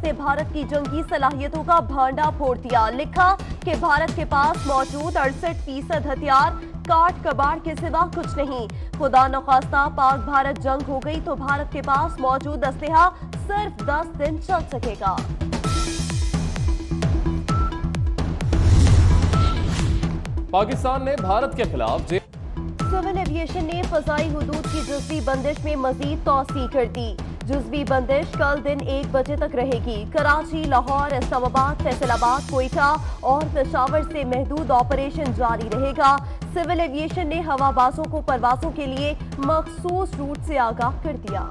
ने भारत की जंगी सलाहियतों का भांडा फोड़ दिया। लिखा कि भारत के पास मौजूद 68% हथियार काट कबाड़ के सिवा कुछ नहीं। खुदा न खास्ता पाक भारत जंग हो गई तो भारत के पास मौजूद असलहा सिर्फ 10 दिन चल सकेगा। पाकिस्तान ने भारत के खिलाफ सिविल एविएशन ने फजाई हुदूद की जुज़वी बंदिश में मजीद तौसी कर दी। जुज़वी बंदिश कल दिन 1 बजे तक रहेगी। कराची, लाहौर, इस्लामाबाद, फैसलाबाद, कोयटा और पेशावर से महदूद ऑपरेशन जारी रहेगा। सिविल एविएशन ने हवाबाजों को परवाजों के लिए मखसूस रूट से आगाह कर दिया।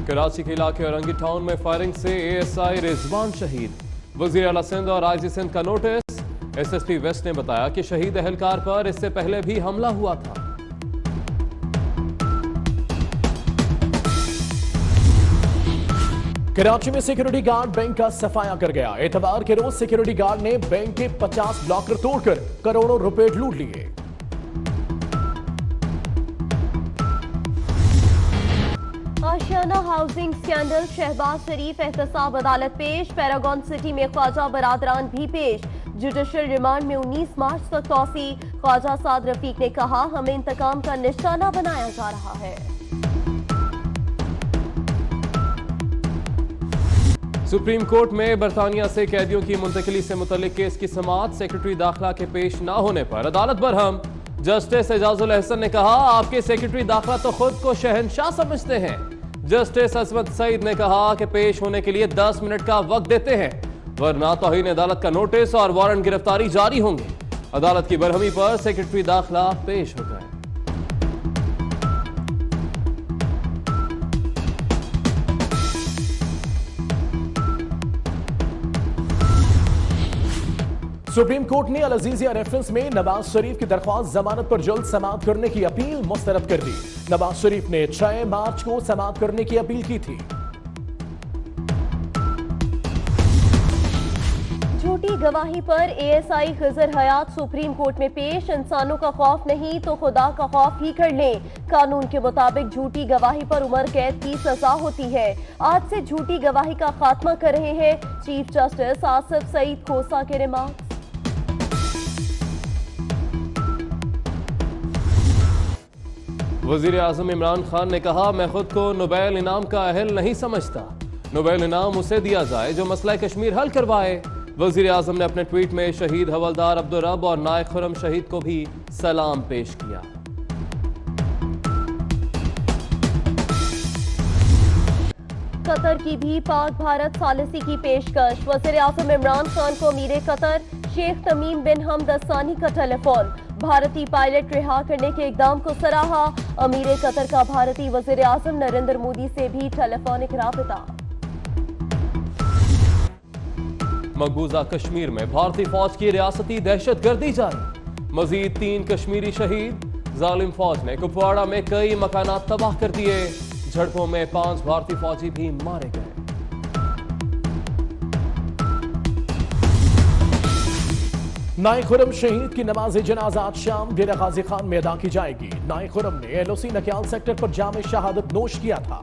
कराची के इलाके औरंगी टाउन में फायरिंग से ASI रिजवान शहीद। वजीर आला सिंध और IG सिंध का नोटिस। SSP वेस्ट ने बताया कि शहीद एहलकार पर इससे पहले भी हमला हुआ था। कराची में सिक्योरिटी गार्ड बैंक का सफाया कर गया। एतवार के रोज सिक्योरिटी गार्ड ने बैंक के 50 लॉकर तोड़कर करोड़ों रुपए लूट लिए। आशियाना हाउसिंग स्कैंडल, शहबाज शरीफ एहतसाब अदालत पेश। पैरागॉन सिटी में ख्वाजा बरादरान भी पेश। जुडिशल रिमांड में 19 मार्च तक तौसी। ख्वाजा साद रफीक ने कहा हमें इंतकाम का निशाना बनाया जा रहा है। सुप्रीम कोर्ट में बरतानिया से कैदियों की मुंतकिली से मुतल्लिक केस की समाअत सेक्रेटरी दाखिला के पेश न होने पर अदालत बरहम। जस्टिस एजाजुल एहसन ने कहा आपके सेक्रेटरी दाखिला तो खुद को शहंशाह समझते हैं। जस्टिस अजमत सईद ने कहा कि पेश होने के लिए 10 मिनट का वक्त देते हैं वरना तौहीन अदालत का नोटिस और वारंट गिरफ्तारी जारी होंगे। अदालत की बरहमी पर सेक्रेटरी दाखिला पेश हो गए। सुप्रीम कोर्ट ने अल अजीजिया रेफरेंस में नवाज शरीफ की दरख्वास्त जमानत पर जल्द समाअत करने की अपील मुस्तरद कर दी। नवाज शरीफ ने 6 मार्च को समाअत करने की अपील की थी। झूठी गवाही पर ASI खिजर हयात सुप्रीम कोर्ट में पेश। इंसानों का खौफ नहीं तो खुदा का खौफ ही कर लें। कानून के मुताबिक झूठी गवाही पर उम्र कैद की सजा होती है। आज से झूठी गवाही का खात्मा कर रहे हैं चीफ जस्टिस आसिफ सईद खोसा के रिमार्क्स। वजीर आजम इमरान खान ने कहा मैं खुद को नोबेल इनाम का अहल नहीं समझता। नोबेल इनाम उसे दिया जाए जो मसला कश्मीर हल करवाए। वजीर आजम ने अपने ट्वीट में शहीद हवलदार अब्दुल रब और नायक खुर्रम शहीद को भी सलाम पेश किया। कतर की भी पाक भारत सालिसी की पेशकश। वजीर आजम इमरान खान को अमीर कतर शेख तमीम बिन हमद अल-सानी का टेलीफोन। भारतीय पायलट रिहा करने के इकदाम को सराहा। अमीर कतर का भारतीय वजीर आजम नरेंद्र मोदी से भी टेलीफोनिक राबिता। मकबूजा कश्मीर में भारतीय फौज की रियासती दहशतगर्दी जारी। मजीद 3 कश्मीरी शहीद। जालिम फौज ने कुपवाड़ा में कई मकानात तबाह कर दिए। झड़पों में 5 भारतीय फौजी भी मारे गए। नायक खुर्रम शहीद की नमाज जनाजा आज शाम डेरा गाजी खान में अदा की जाएगी। नायक खुर्रम ने LOC नक्याल सेक्टर पर जामे शहादत नोश किया था।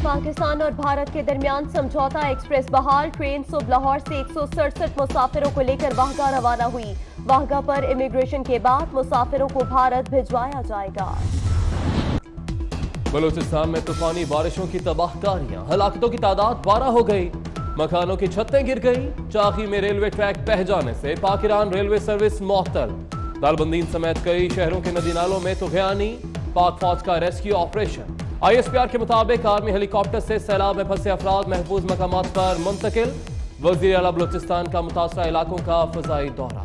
पाकिस्तान और भारत के दरमियान समझौता एक्सप्रेस बहाल। ट्रेन सुबह लाहौर से 167 मुसाफिरों को लेकर वाहगा रवाना हुई। वाहगा पर इमिग्रेशन के बाद मुसाफिरों को भारत भिजवाया जाएगा। बलूचिस्तान में तूफानी बारिशों की तबाहकारियां, हलाकतों की तादाद 12 हो गई। मकानों की छतें गिर गई। चाकी में रेलवे ट्रैक बह जाने से पाक ईरान रेलवे सर्विस मुअत्तल। दालबंदीन समेत कई शहरों के नदी नालों में तुग़यानी। पाक फौज का रेस्क्यू ऑपरेशन। ISPR के मुताबिक आर्मी हेलीकॉप्टर से सैलाब में फंसे अफराद महफूज मकामात पर मुंतकिल। वज़ीर आला बलूचिस्तान का मुतासरा इलाकों का फ़ज़ाई दौरा।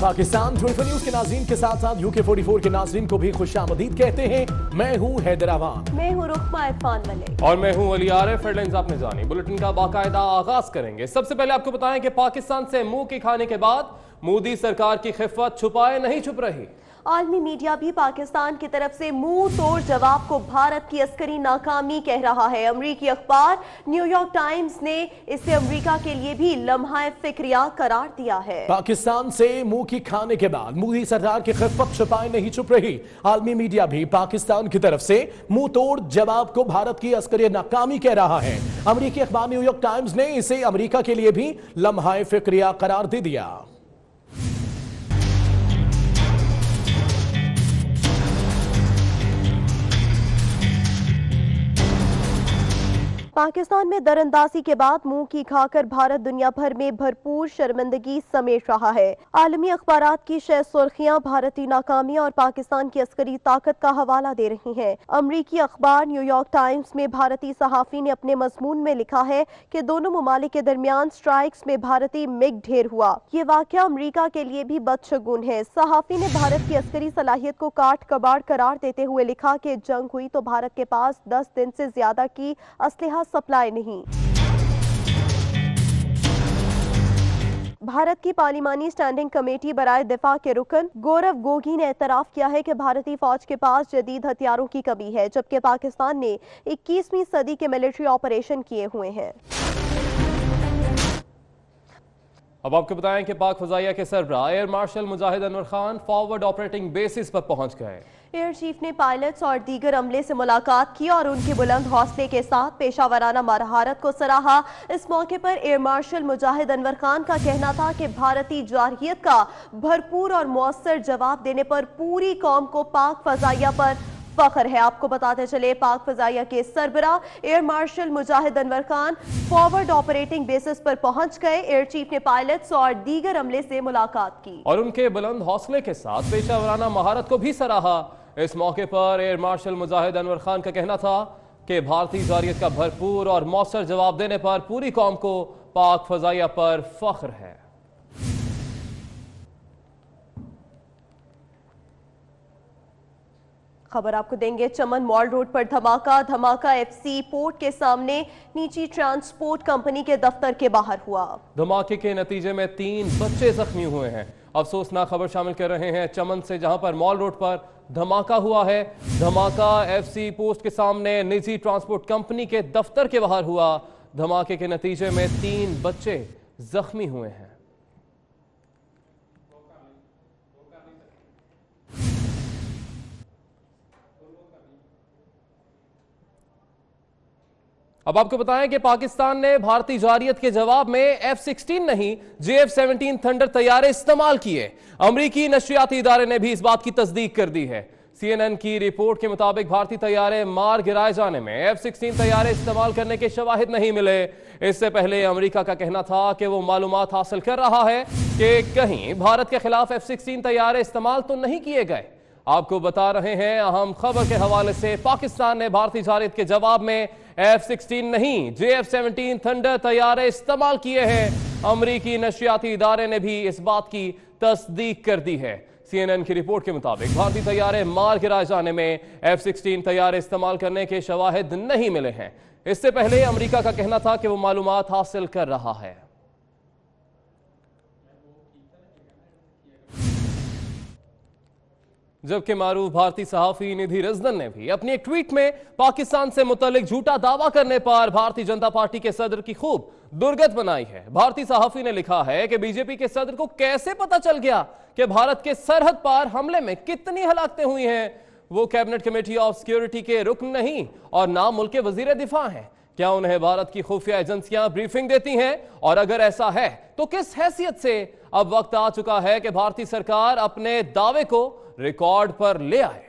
पाकिस्तान 24 न्यूज के नाज़रीन के साथ साथ UK 44 के नाज़रीन को भी खुशामदीद कहते हैं। मैं हूं हैदराबाद, मैं हूं रुकमा इरफान मलिक और मैं हूं अली आरिफ। हेडलाइंस आपने जानी, बुलेटिन का बाकायदा आगाज करेंगे। सबसे पहले आपको बताएं कि पाकिस्तान से मुंह की खाने के बाद मोदी सरकार की खिफत छुपाए नहीं छुप रही। आलमी मीडिया भी पाकिस्तान की तरफ से मुंह तोड़ जवाब को भारत की अस्करी नाकामी कह रहा है। अमरीकी अखबार न्यूयॉर्क टाइम्स ने इसे अमरीका के लिए भी लम्हा फिक्रिया करार दिया है। पाकिस्तान से मुंह की खाने के बाद मोदी सरकार की खिफत छुपाए नहीं चुप रही। आलमी मीडिया भी पाकिस्तान की तरफ से मुंह तोड़ जवाब को भारत की अस्करी नाकामी कह रहा है। अमरीकी अखबार न्यूयॉर्क टाइम्स ने इसे अमरीका के लिए भी लम्हा फिक्रिया करार दे दिया। पाकिस्तान में दरअंदाजी के बाद मुंह की खाकर भारत दुनिया भर में भरपूर शर्मिंदगी समेट रहा है। आलमी अखबारात की 6 सुर्खियां भारतीय नाकामी और पाकिस्तान की अस्करी ताकत का हवाला दे रही हैं। अमरीकी अखबार न्यूयॉर्क टाइम्स में भारतीय सहाफी ने अपने मजमून में लिखा है कि दोनों ममालिक के दरमियान स्ट्राइक्स में भारतीय मिग ढेर हुआ। ये वाकया अमरीका के लिए भी बदशगुन है। सहाफी ने भारत की अस्करी सलाहियत को काट कबाड़ करार देते हुए लिखा कि जंग हुई तो भारत के पास 10 दिन से ज्यादा की असलहा सप्लाई नहीं। भारत की पार्लिमानी स्टैंडिंग कमेटी बराए दिफा के रुकन गौरव गोगी ने एतराफ किया है कि भारतीय फौज के पास जदीद हथियारों की कमी है, जबकि पाकिस्तान ने 21वीं सदी के मिलिट्री ऑपरेशन किए हुए हैं। अब आपको बताएं कि पाक फजाइया के सरबराह air marshal Mujahid Anwar Khan forward operating bases पर पहुंच गए। एयर चीफ ने पायलट्स और दीगर अमले से मुलाकात की और उनके बुलंद हौसले के साथ पेशावराना महारत को सराहा। इस मौके पर एयर मार्शल मुजाहिद अनवर खान का कहना था कि भारतीय जारहियत का भरपूर और मौसर जवाब देने पर पूरी कौम को पाक फजाइया पर फख्र है। आपको बताते चले पाक फजाइया के सरबराह air marshal Mujahid Anwar Khan forward operating bases पर पहुंच गए। एयर चीफ ने पायलट्स और दीगर अमले से मुलाकात की और उनके बुलंद हौसले के साथ पेशावराना महारत को भी सराहा। इस मौके पर एयर मार्शल मुजाहिद अनवर खान का कहना था कि भारतीय जारहियत का भरपूर और मौसर जवाब देने पर पूरी कौम को पाक फजाइया पर फख्र है। खबर आपको देंगे चमन मॉल रोड पर धमाका एफसी पोर्ट के सामने निजी ट्रांसपोर्ट कंपनी के दफ्तर के बाहर हुआ। धमाके के नतीजे में 3 बच्चे जख्मी हुए हैं। अफसोसनाक खबर शामिल कर रहे हैं चमन से, जहां पर मॉल रोड पर धमाका हुआ है। धमाका एफसी पोस्ट के सामने निजी ट्रांसपोर्ट कंपनी के दफ्तर के बाहर हुआ। धमाके के नतीजे में 3 बच्चे जख्मी हुए हैं। अब आपको बताएं कि पाकिस्तान ने भारतीय जारहियत के जवाब में F-16 नहीं JF-17 थंडर तैयारे इस्तेमाल किए। अमरीकी नशरियाती इदारे ने भी इस बात की तस्दीक कर दी है। CNN की रिपोर्ट के मुताबिक भारतीय तैयारे मार गिराए जाने में F-16 तैयारे इस्तेमाल करने के शवाहिद नहीं मिले। इससे पहले अमेरिका का कहना था कि वो मालूमात हासिल कर रहा है कि कहीं भारत के खिलाफ F-16 तैयारे इस्तेमाल तो नहीं किए गए। आपको बता रहे हैं अहम खबर के हवाले से, पाकिस्तान ने भारतीय जारहियत के जवाब में F-16 नहीं JF-17 थंडर तैयारे इस्तेमाल किए हैं। अमरीकी नशरियाती इदारे ने भी इस बात की तस्दीक कर दी है। CNN की रिपोर्ट के मुताबिक भारतीय तैयारे मार गिराए जाने में F-16 तैयारे इस्तेमाल करने के शवाहिद नहीं मिले हैं। इससे पहले अमरीका का कहना था कि वो मालूमात हासिल कर रहा है। जबकि मारूफ भारतीय सहाफी निधि रजनन ने भी अपनी एक ट्वीट में पाकिस्तान से मुतल्लिक झूठा दावा करने पर भारतीय जनता पार्टी के सदर की खूब दुर्गत बनाई है। भारतीय सहाफी ने लिखा है कि बीजेपी के सदर को कैसे पता चल गया कि भारत के सरहद पार हमले में कितनी हलाकतें हुई हैं। वो कैबिनेट कमेटी ऑफ सिक्योरिटी के रुकन नहीं और ना मुल्क के वजीर दिफा हैं। क्या उन्हें भारत की खुफिया एजेंसियां ब्रीफिंग देती हैं? और अगर ऐसा है तो किस हैसियत से? अब वक्त आ चुका है कि भारतीय सरकार अपने दावे को रिकॉर्ड पर ले आए।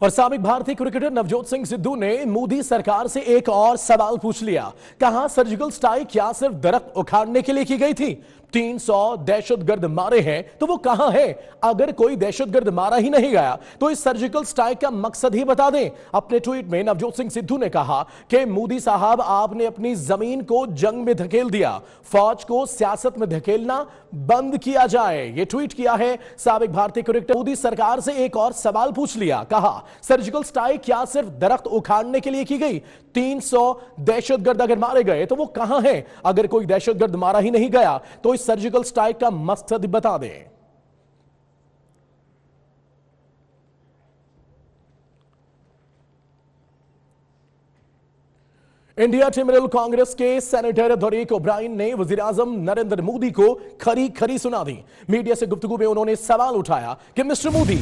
और साबिक भारतीय क्रिकेटर नवजोत सिंह सिद्धू ने मोदी सरकार से एक और सवाल पूछ लिया। कहा सर्जिकल स्ट्राइक क्या सिर्फ दरख्त उखाड़ने के लिए की गई थी? 300 दहशतगर्द मारे हैं तो वो कहां है? अगर कोई दहशतगर्द मारा ही नहीं गया तो इस सर्जिकल स्ट्राइक का मकसद ही बता दें। अपने ट्वीट में नवजोत सिंह सिद्धू ने कहा कि मोदी साहब आपने अपनी जमीन को जंग में धकेल दिया, फौज को सियासत में धकेलना बंद किया जाए। यह ट्वीट किया है साबिक भारतीय क्रिकेटर। मोदी सरकार से एक और सवाल पूछ लिया। कहा सर्जिकल स्ट्राइक क्या सिर्फ दरख्त उखाड़ने के लिए की गई? 300 दहशतगर्द अगर मारे गए तो वो कहां हैं? अगर कोई दहशतगर्द मारा ही नहीं गया तो इस सर्जिकल स्ट्राइक का मकसद बता दें। इंडिया तृणमूल कांग्रेस के सेनेटर दरीक ओब्रायन ने वजीर-ए-आजम नरेंद्र मोदी को खरी खरी सुना दी। मीडिया से गुफ्तगू में उन्होंने सवाल उठाया कि मिस्टर मोदी